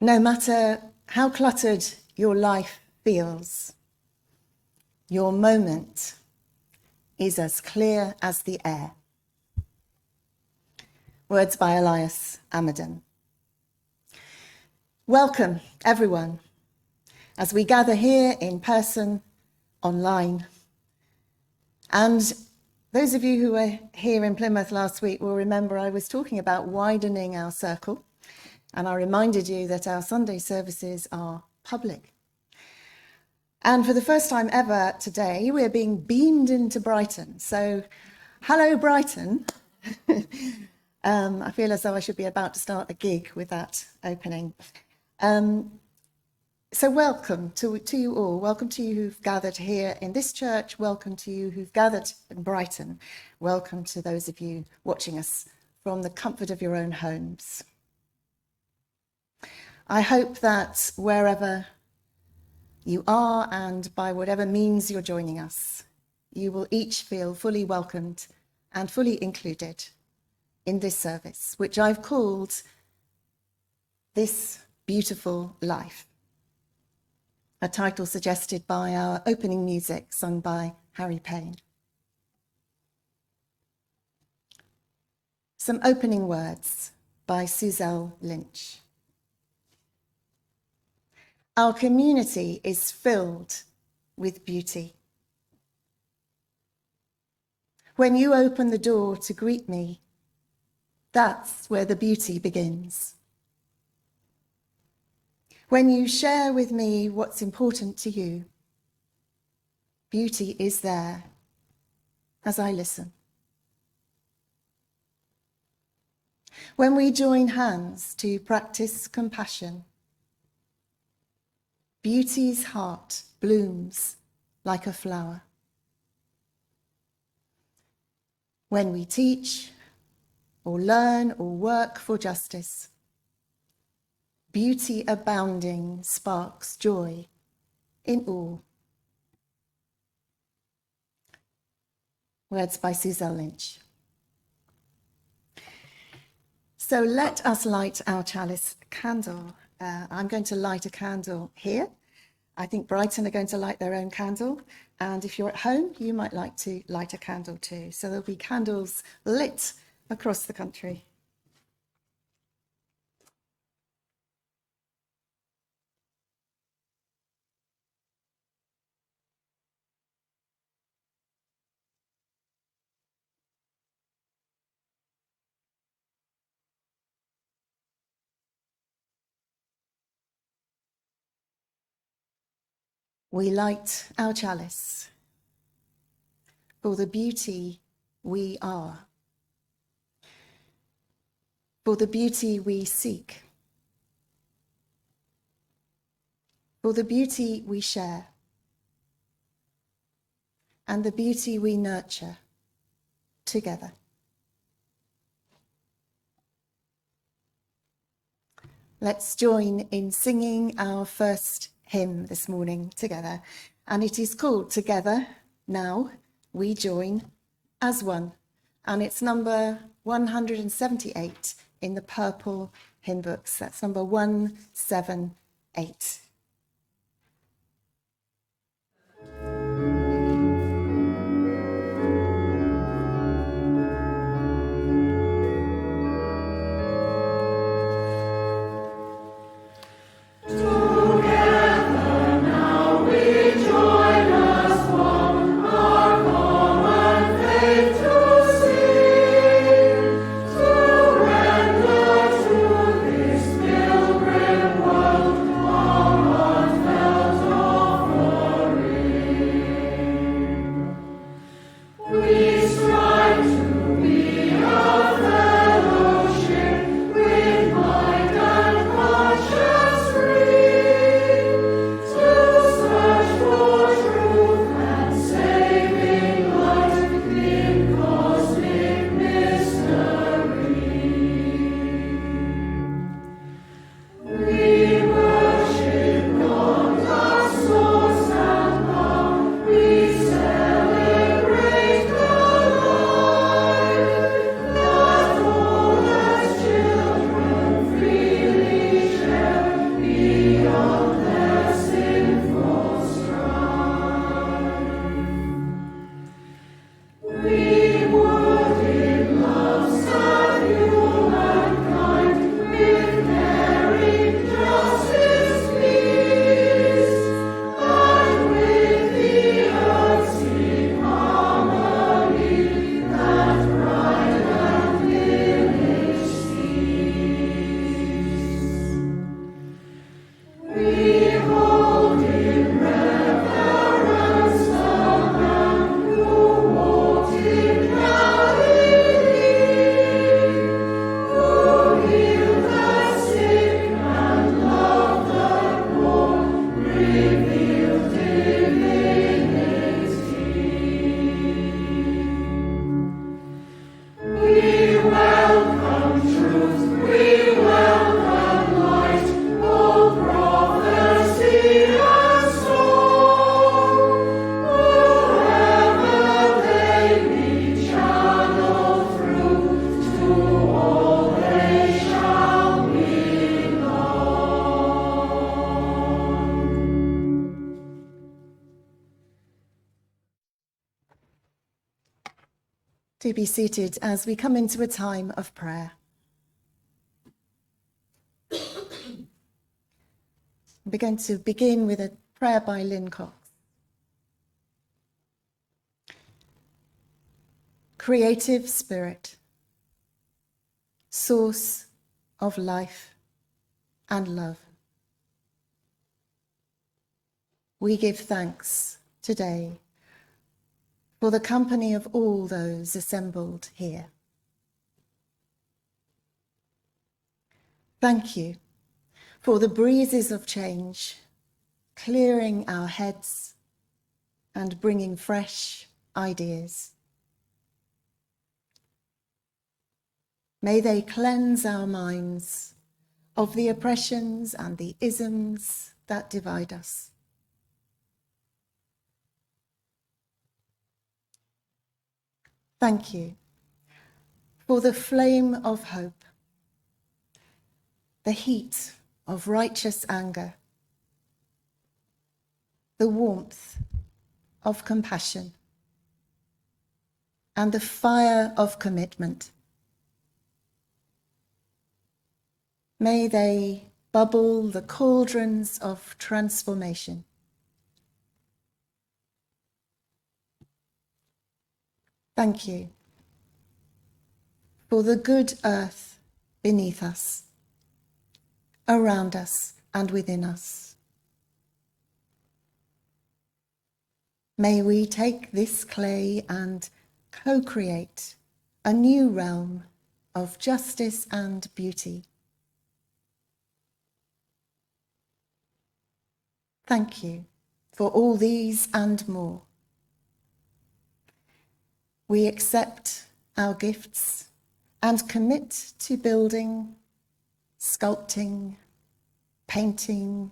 No matter how cluttered your life feels, your moment is as clear as the air. Words by Elias Amadon. Welcome, everyone, as we gather here in person, online. And those of you who were here in Plymouth last week will remember I was talking about widening our circle, and I reminded you that our Sunday services are public. And for the first time ever today, we're being beamed into Brighton. So, hello, Brighton. I feel as though I should be about to start a gig with that opening. So welcome to you all. Welcome to you who've gathered here in this church. Welcome to you who've gathered in Brighton. Welcome to those of you watching us from the comfort of your own homes. I hope that wherever you are and by whatever means you're joining us, you will each feel fully welcomed and fully included in this service, which I've called This Beautiful Life, a title suggested by our opening music sung by Harry Payne. Some opening words by Suzelle Lynch. Our community is filled with beauty. When you open the door to greet me, that's where the beauty begins. When you share with me what's important to you, beauty is there as I listen. When we join hands to practice compassion, beauty's heart blooms like a flower. When we teach or learn or work for justice, beauty abounding sparks joy in all. Words by Suzelle Lynch. So let us light our chalice candle. I'm going to light a candle here. I think Brighton are going to light their own candle. And if you're at home, you might like to light a candle too. So there'll be candles lit across the country. We light our chalice for the beauty we are, for the beauty we seek, for the beauty we share, and the beauty we nurture together. Let's join in singing our first hymn this morning together, and it is called Together Now We Join as One, and it's number 178 in the purple hymn books. That's number 178. World, Do be seated as we come into a time of prayer. We're going to begin with a prayer by Lyn Cox. Creative Spirit, source of life and love, we give thanks today for the company of all those assembled here. Thank you for the breezes of change, clearing our heads and bringing fresh ideas. May they cleanse our minds of the oppressions and the isms that divide us. Thank you for the flame of hope, the heat of righteous anger, the warmth of compassion, and the fire of commitment. May they bubble the cauldrons of transformation. Thank you for the good earth beneath us, around us, and within us. May we take this clay and co-create a new realm of justice and beauty. Thank you for all these and more. We accept our gifts and commit to building, sculpting, painting,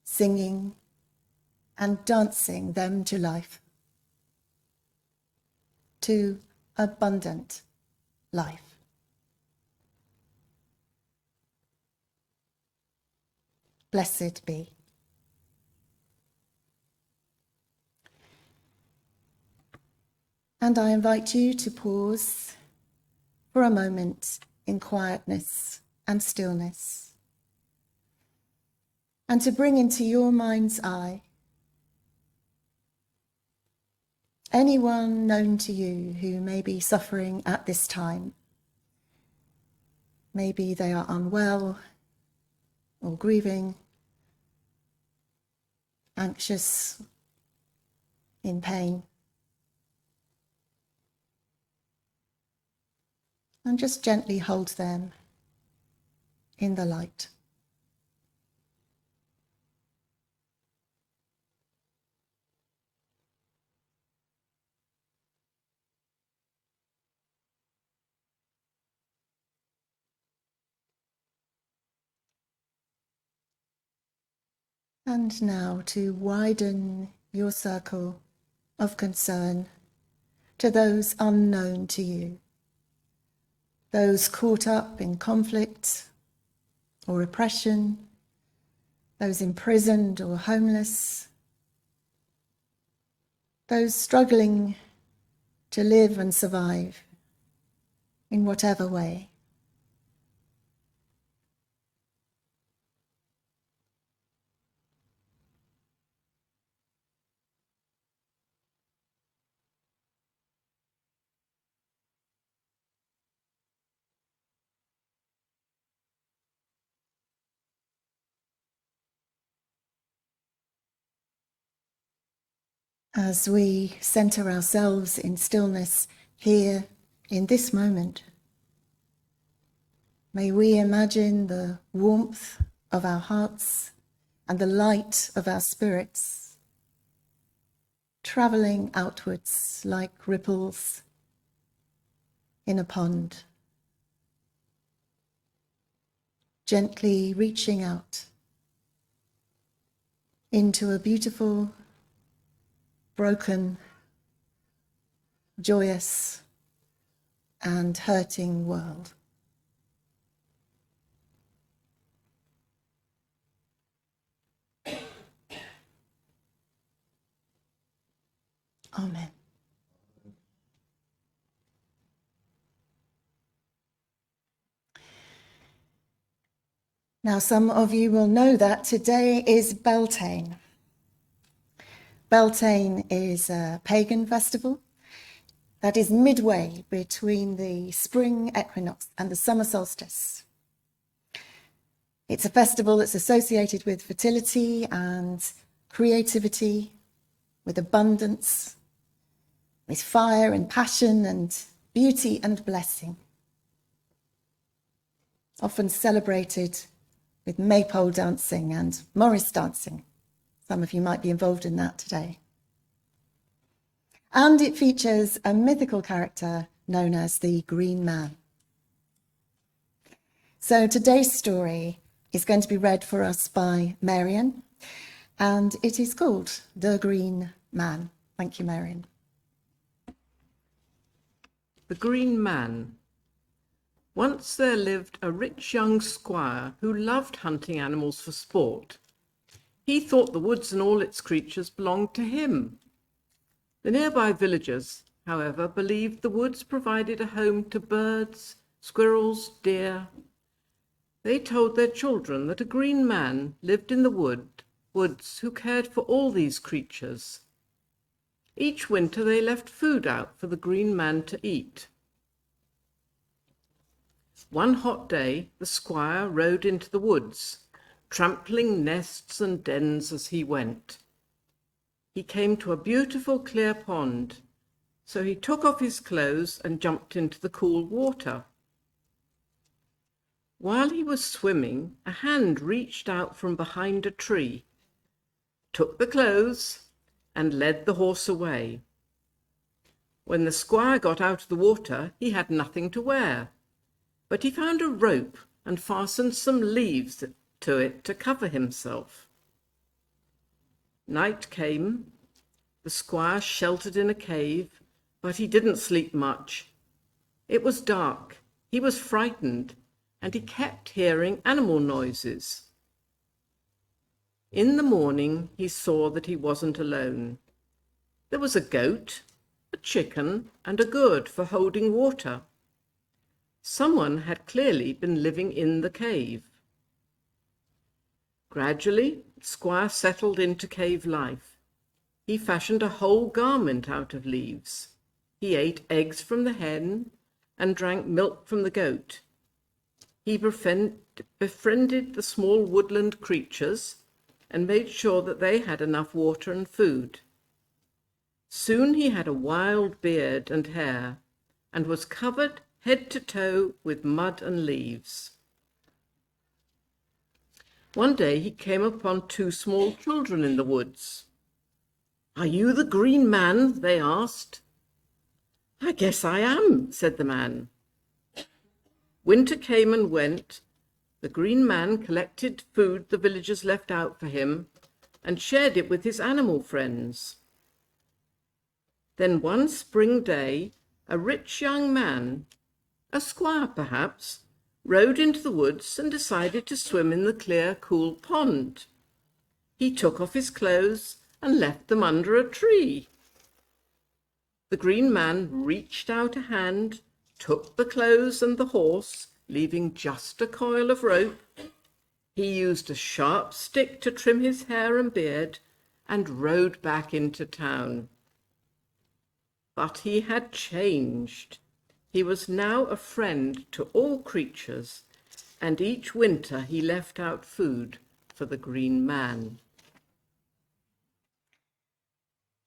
singing, and dancing them to life, to abundant life. Blessed be. And I invite you to pause for a moment in quietness and stillness, and to bring into your mind's eye anyone known to you who may be suffering at this time. Maybe they are unwell or grieving, anxious, in pain. And just gently hold them in the light. And now to widen your circle of concern to those unknown to you, those caught up in conflict or oppression, those imprisoned or homeless, those struggling to live and survive in whatever way. As we center ourselves in stillness here in this moment, may we imagine the warmth of our hearts and the light of our spirits traveling outwards like ripples in a pond, gently reaching out into a beautiful, broken, joyous, and hurting world. Amen. Now, some of you will know that today is Beltane. Beltane is a pagan festival that is midway between the spring equinox and the summer solstice. It's a festival that's associated with fertility and creativity, with abundance, with fire and passion and beauty and blessing. Often celebrated with maypole dancing and Morris dancing. Some of you might be involved in that today. And it features a mythical character known as the Green Man. So today's story is going to be read for us by Myron, and it is called The Green Man. Thank you, Myron. The Green Man. Once there lived a rich young squire who loved hunting animals for sport. He thought the woods and all its creatures belonged to him. The nearby villagers, however, believed the woods provided a home to birds, squirrels, deer. They told their children that a green man lived in the woods who cared for all these creatures. Each winter they left food out for the green man to eat. One hot day, the squire rode into the woods, trampling nests and dens as he went. He came to a beautiful clear pond, so he took off his clothes and jumped into the cool water. While he was swimming, a hand reached out from behind a tree, took the clothes, and led the horse away. When the squire got out of the water, he had nothing to wear, but he found a rope and fastened some leaves to it to cover himself. Night came. The squire sheltered in a cave, but he didn't sleep much. It was dark. He was frightened, and he kept hearing animal noises. In the morning, he saw that he wasn't alone. There was a goat, a chicken, and a gourd for holding water. Someone had clearly been living in the cave. Gradually, the squire settled into cave life. He fashioned a whole garment out of leaves. He ate eggs from the hen and drank milk from the goat. He befriended the small woodland creatures and made sure that they had enough water and food. Soon he had a wild beard and hair and was covered head to toe with mud and leaves. One day he came upon two small children in the woods. "Are you the Green Man?" they asked. "I guess I am," said the man. Winter came and went. The Green Man collected food the villagers left out for him and shared it with his animal friends. Then one spring day, a rich young man, a squire perhaps, rode into the woods and decided to swim in the clear, cool pond. He took off his clothes and left them under a tree. The Green Man reached out a hand, took the clothes and the horse, leaving just a coil of rope. He used a sharp stick to trim his hair and beard and rode back into town. But he had changed. He was now a friend to all creatures, and each winter he left out food for the Green Man.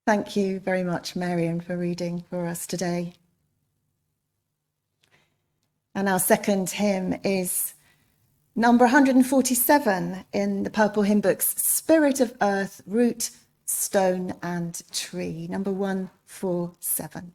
Thank you very much, Myron, for reading for us today. And our second hymn is number 147 in the Purple Hymn Book's Spirit of Earth, Root, Stone and Tree, number 147.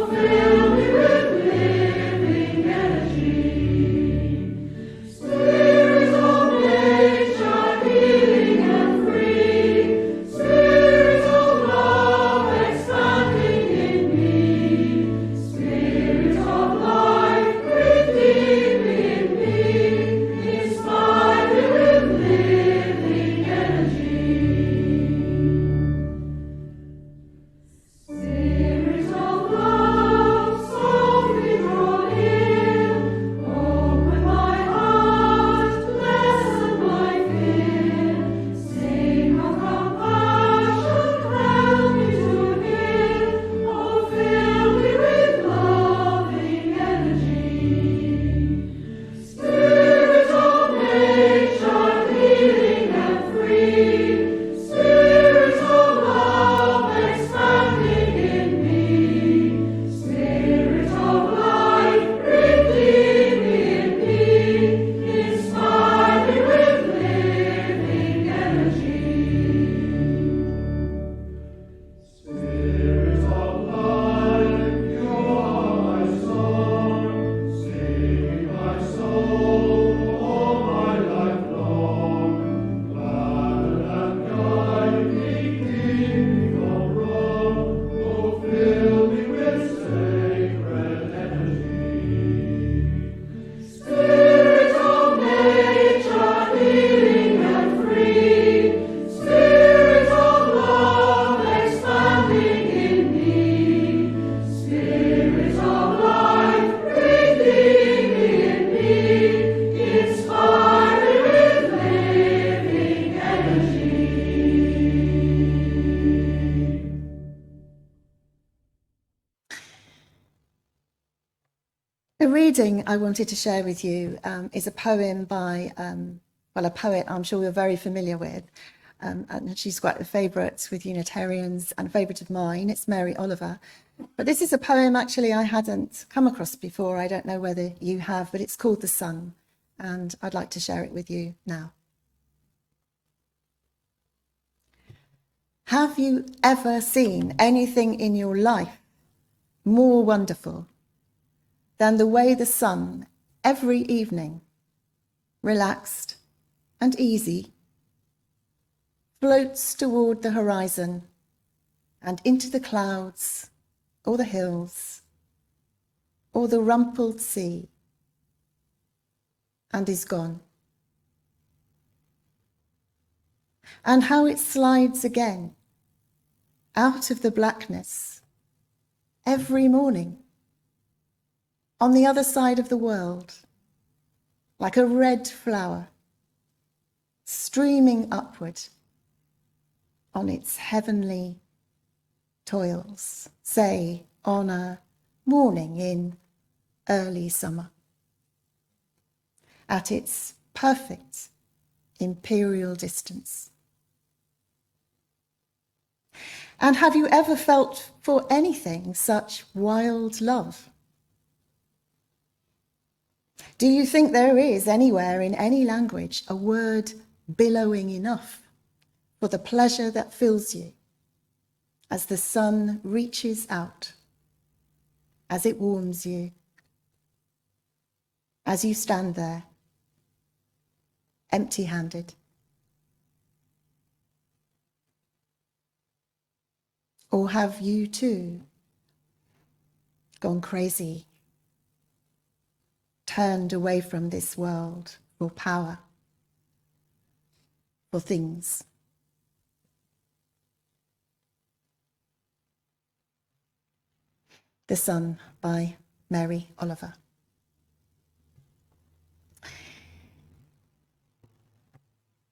Fill me with living energy. reading I wanted to share with you is a poem by, a poet I'm sure you're very familiar with. And she's quite a favourite with Unitarians and a favourite of mine. It's Mary Oliver. But this is a poem actually I hadn't come across before. I don't know whether you have, but it's called The Sun. And I'd like to share it with you now. Have you ever seen anything in your life more wonderful than the way the sun every evening, relaxed and easy, floats toward the horizon and into the clouds or the hills or the rumpled sea and is gone? And how it slides again out of the blackness every morning on the other side of the world, like a red flower streaming upward on its heavenly toils, say on a morning in early summer, at its perfect imperial distance. And have you ever felt for anything such wild love? Do you think there is anywhere in any language a word billowing enough for the pleasure that fills you as the sun reaches out, as it warms you, as you stand there, empty-handed? Or have you too gone crazy, turned away from this world for power, for things? The Sun by Mary Oliver.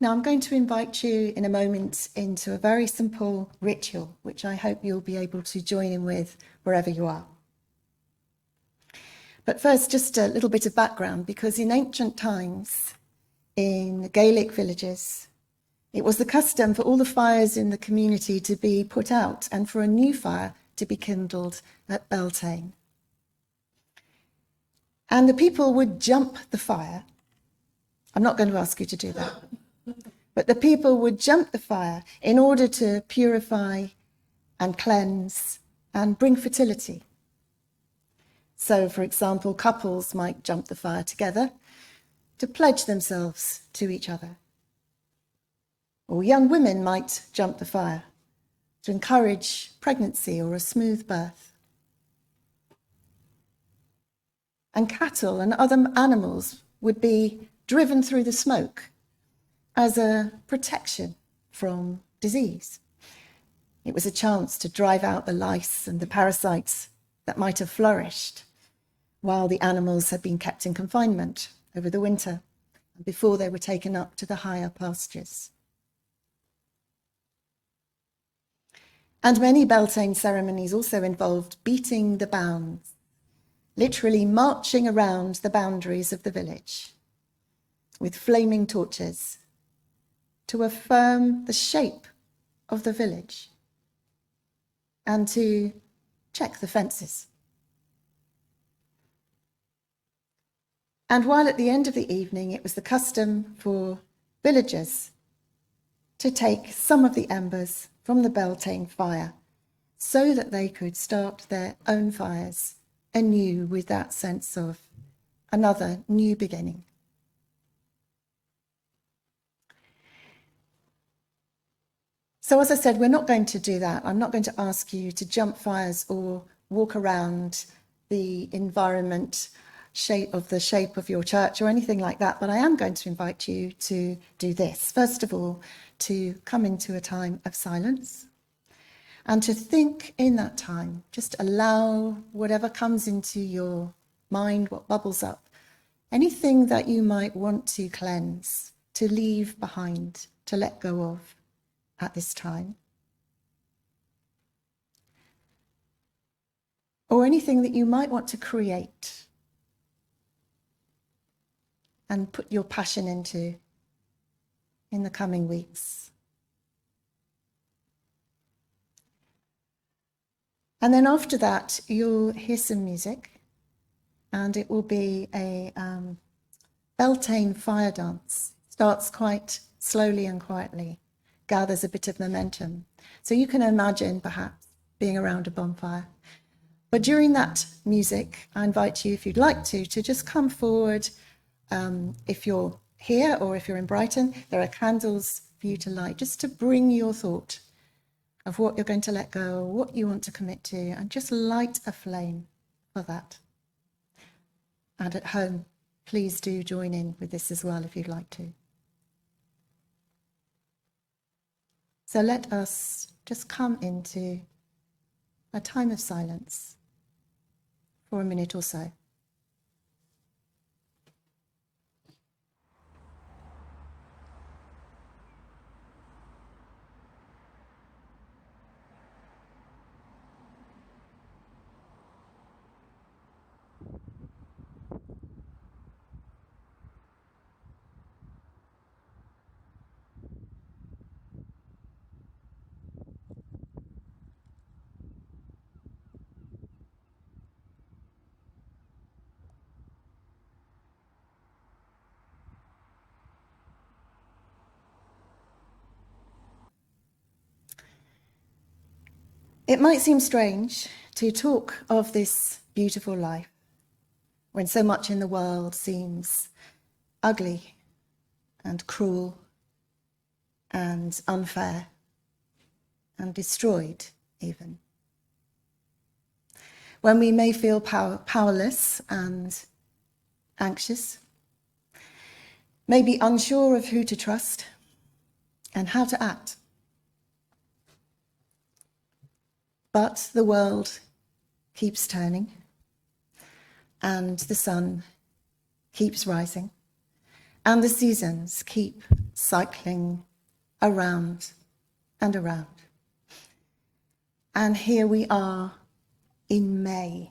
Now I'm going to invite you in a moment into a very simple ritual, which I hope you'll be able to join in with wherever you are. But first, just a little bit of background, because in ancient times, in Gaelic villages, it was the custom for all the fires in the community to be put out and for a new fire to be kindled at Beltane. And the people would jump the fire. I'm not going to ask you to do that. But the people would jump the fire in order to purify and cleanse and bring fertility. So, for example, couples might jump the fire together to pledge themselves to each other. Or young women might jump the fire to encourage pregnancy or a smooth birth. And cattle and other animals would be driven through the smoke as a protection from disease. It was a chance to drive out the lice and the parasites that might have flourished while the animals had been kept in confinement over the winter before they were taken up to the higher pastures. And many Beltane ceremonies also involved beating the bounds, literally marching around the boundaries of the village with flaming torches to affirm the shape of the village and to check the fences. And while at the end of the evening it was the custom for villagers to take some of the embers from the Beltane fire so that they could start their own fires anew with that sense of another new beginning. So as I said, we're not going to do that. I'm not going to ask you to jump fires or walk around the environment the shape of your church or anything like that, but I am going to invite you to do this. First of all, to come into a time of silence and to think in that time. Just allow whatever comes into your mind, what bubbles up, anything that you might want to cleanse, to leave behind, to let go of at this time. Or anything that you might want to create and put your passion into in the coming weeks. And then after that, you'll hear some music, and it will be a Beltane fire dance. Starts quite slowly and quietly, gathers a bit of momentum. So you can imagine perhaps being around a bonfire. But during that music, I invite you, if you'd like to just come forward. If you're here or if you're in Brighton, there are candles for you to light, just to bring your thought of what you're going to let go, what you want to commit to, and just light a flame for that. And at home, please do join in with this as well if you'd like to. So let us just come into a time of silence for a minute or so. It might seem strange to talk of this beautiful life when so much in the world seems ugly and cruel and unfair and destroyed even. When we may feel powerless and anxious, maybe unsure of who to trust and how to act. But the world keeps turning, and the sun keeps rising, and the seasons keep cycling around and around. And here we are in May.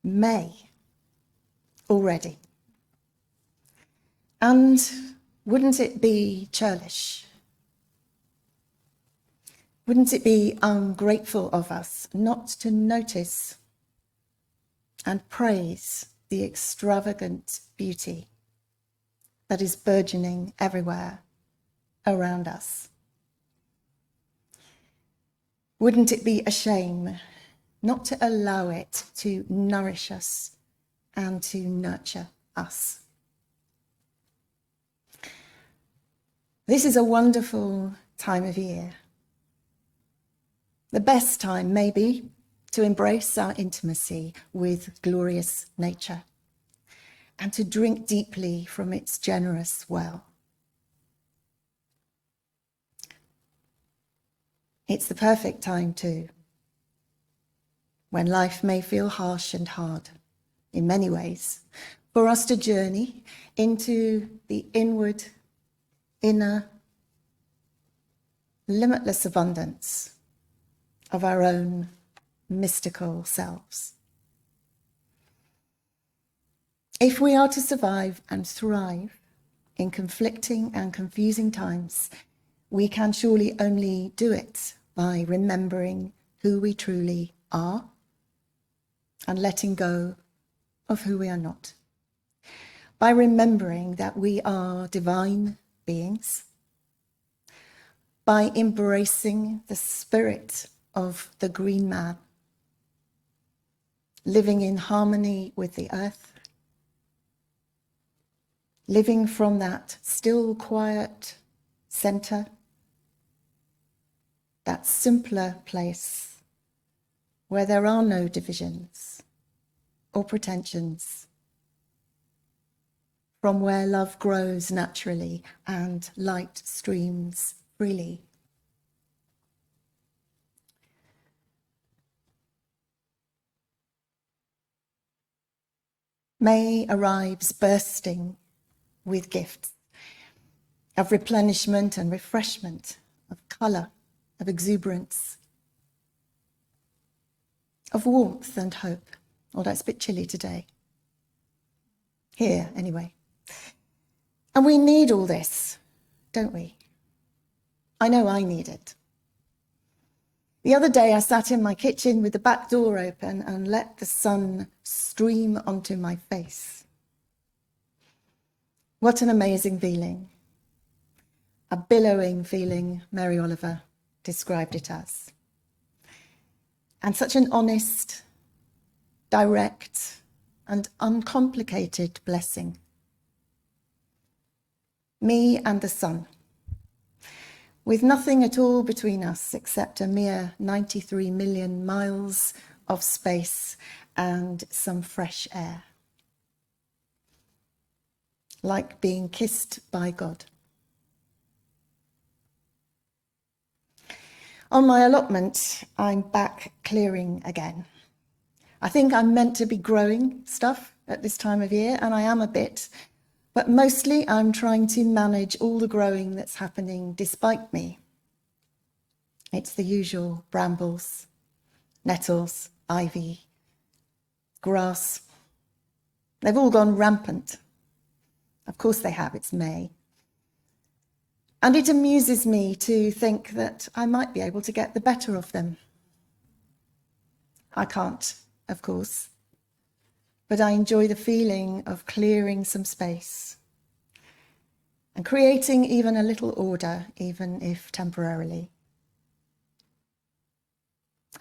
May already. And wouldn't it be churlish? Wouldn't it be ungrateful of us not to notice and praise the extravagant beauty that is burgeoning everywhere around us? Wouldn't it be a shame not to allow it to nourish us and to nurture us? This is a wonderful time of year. The best time, maybe, to embrace our intimacy with glorious nature and to drink deeply from its generous well. It's the perfect time, too, when life may feel harsh and hard in many ways, for us to journey into the inner, limitless abundance of our own mystical selves. If we are to survive and thrive in conflicting and confusing times, we can surely only do it by remembering who we truly are and letting go of who we are not. By remembering that we are divine beings, by embracing the spirit of the green man, living in harmony with the earth, living from that still, quiet center, that simpler place where there are no divisions or pretensions, from where love grows naturally and light streams freely. May arrives bursting with gifts of replenishment and refreshment, of colour, of exuberance, of warmth and hope. Although it's a bit chilly today. Here, anyway. And we need all this, don't we? I know I need it. The other day I sat in my kitchen with the back door open and let the sun stream onto my face. What an amazing feeling. A billowing feeling, Mary Oliver described it as. And such an honest, direct, and uncomplicated blessing. Me and the sun, with nothing at all between us except a mere 93 million miles of space and some fresh air. Like being kissed by God. On my allotment, I'm back clearing again. I think I'm meant to be growing stuff at this time of year, and I am a bit, but mostly I'm trying to manage all the growing that's happening despite me. It's the usual brambles, nettles, ivy, grass. They've all gone rampant. Of course they have, it's May. And it amuses me to think that I might be able to get the better of them. I can't, of course, but I enjoy the feeling of clearing some space and creating even a little order, even if temporarily.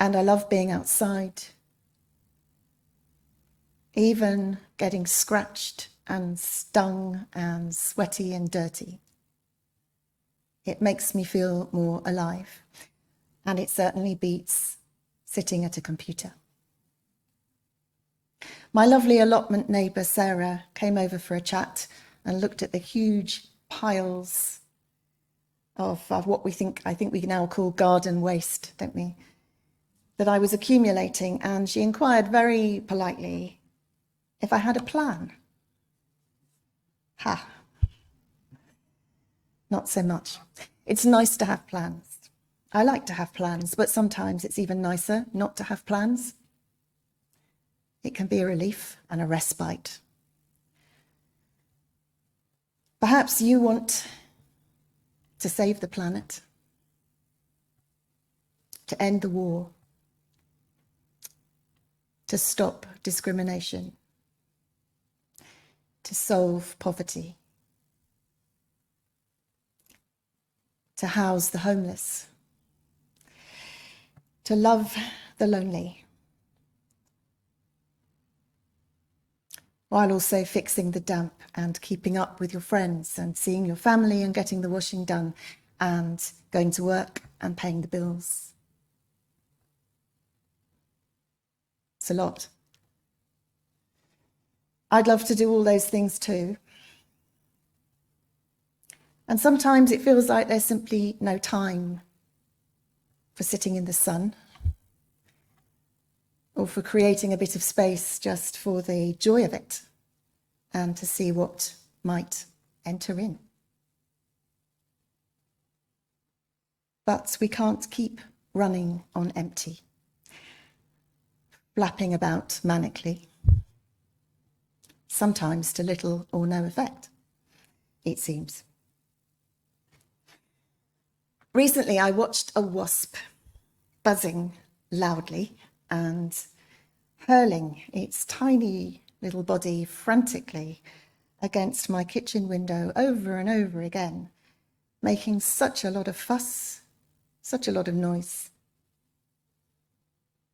And I love being outside, even getting scratched and stung and sweaty and dirty. It makes me feel more alive, and it certainly beats sitting at a computer. My lovely allotment neighbour, Sarah, came over for a chat and looked at the huge piles of what I think we now call garden waste, don't we, that I was accumulating, and she inquired very politely if I had a plan. Ha! Not so much. It's nice to have plans. I like to have plans, but sometimes it's even nicer not to have plans. It can be a relief and a respite. Perhaps you want to save the planet, to end the war, to stop discrimination, to solve poverty, to house the homeless, to love the lonely, while also fixing the damp and keeping up with your friends and seeing your family and getting the washing done and going to work and paying the bills. It's a lot. I'd love to do all those things too. And sometimes it feels like there's simply no time for sitting in the sun or for creating a bit of space just for the joy of it and to see what might enter in. But we can't keep running on empty, flapping about manically, sometimes to little or no effect, it seems. Recently, I watched a wasp buzzing loudly and hurling its tiny little body frantically against my kitchen window over and over again, making such a lot of fuss, such a lot of noise,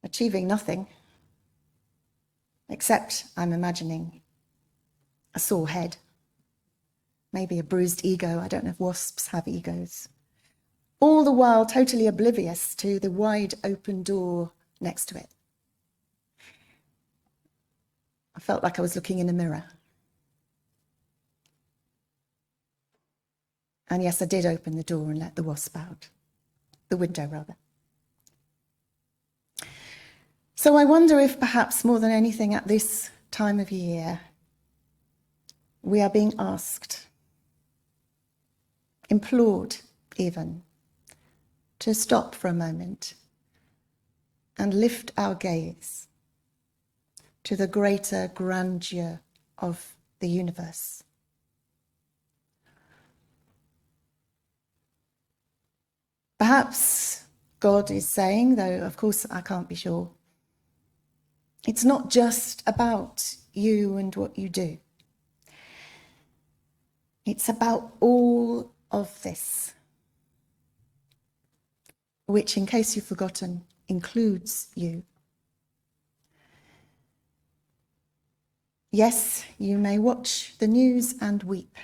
achieving nothing, except, I'm imagining, a sore head, maybe a bruised ego. I don't know if wasps have egos. All the while totally oblivious to the wide open door next to it. I felt like I was looking in a mirror. And yes, I did open the door and let the wasp out. The window, rather. So I wonder if perhaps more than anything at this time of year, we are being asked, implored even, to stop for a moment and lift our gaze to the greater grandeur of the universe. Perhaps God is saying, though of course I can't be sure, it's not just about you and what you do. It's about all of this, which, in case you've forgotten, includes you. Yes, you may watch the news and weep.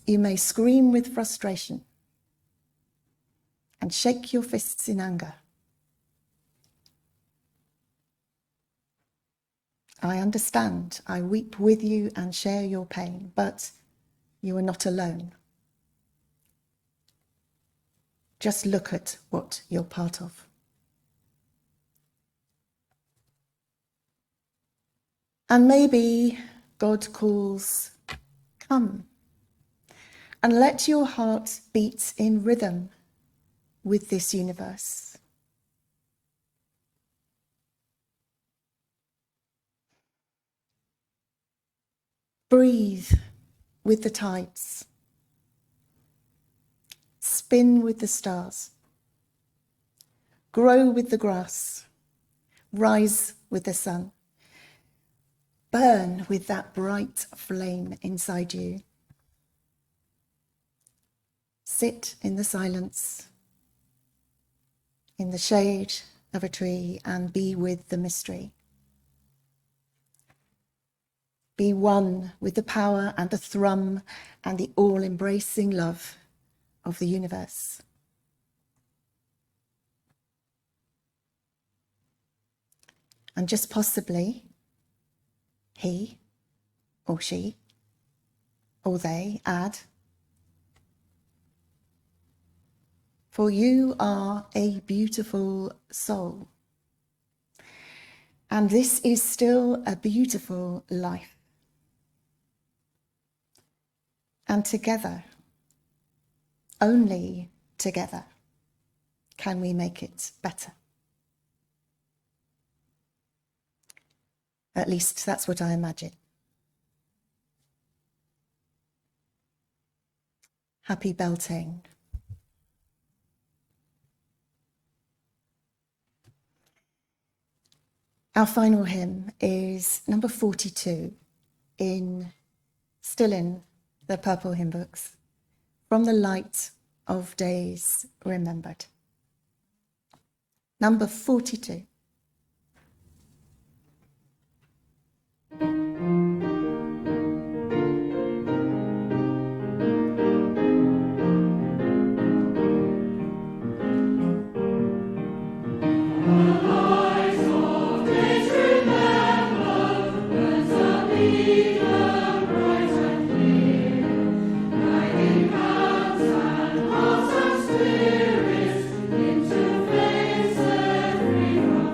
You may scream with frustration and shake your fists in anger. I understand. I weep with you and share your pain, but you are not alone. Just look at what you're part of. And maybe God calls, come, and let your heart beat in rhythm with this universe. Breathe with the tides. Spin with the stars. Grow with the grass. Rise with the sun. Burn with that bright flame inside you. Sit in the silence, in the shade of a tree, and be with the mystery. Be one with the power and the thrum and the all-embracing love of the universe. And just possibly, he or she or they add, for you are a beautiful soul. And this is still a beautiful life. And together, only together, can we make it better. At least that's what I imagine. Happy belting. Our final hymn is number 42, still in the purple hymn books, From the Light of Days Remembered. Number 42. Into faces everywhere.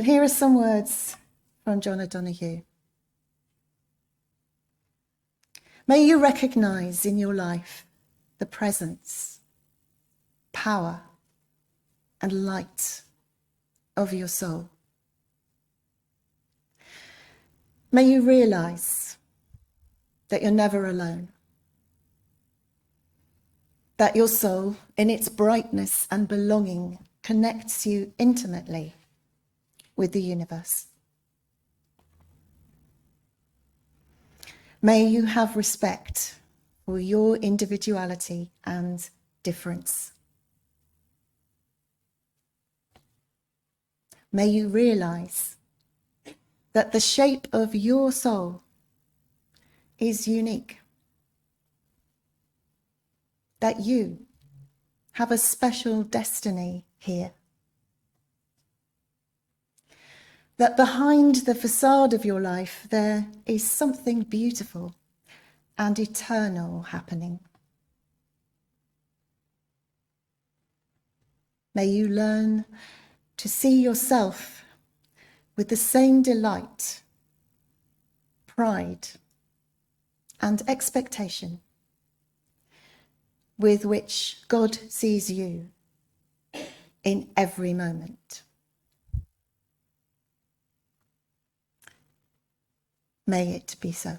But here are some words from John O'Donoghue. May you recognise in your life the presence, power, and light of your soul. May you realise that you're never alone, that your soul, in its brightness and belonging, connects you intimately with the universe. May you have respect for your individuality and difference. May you realise that the shape of your soul is unique, that you have a special destiny here, that behind the facade of your life there is something beautiful and eternal happening. May you learn to see yourself with the same delight, pride, and expectation with which God sees you in every moment. May it be so.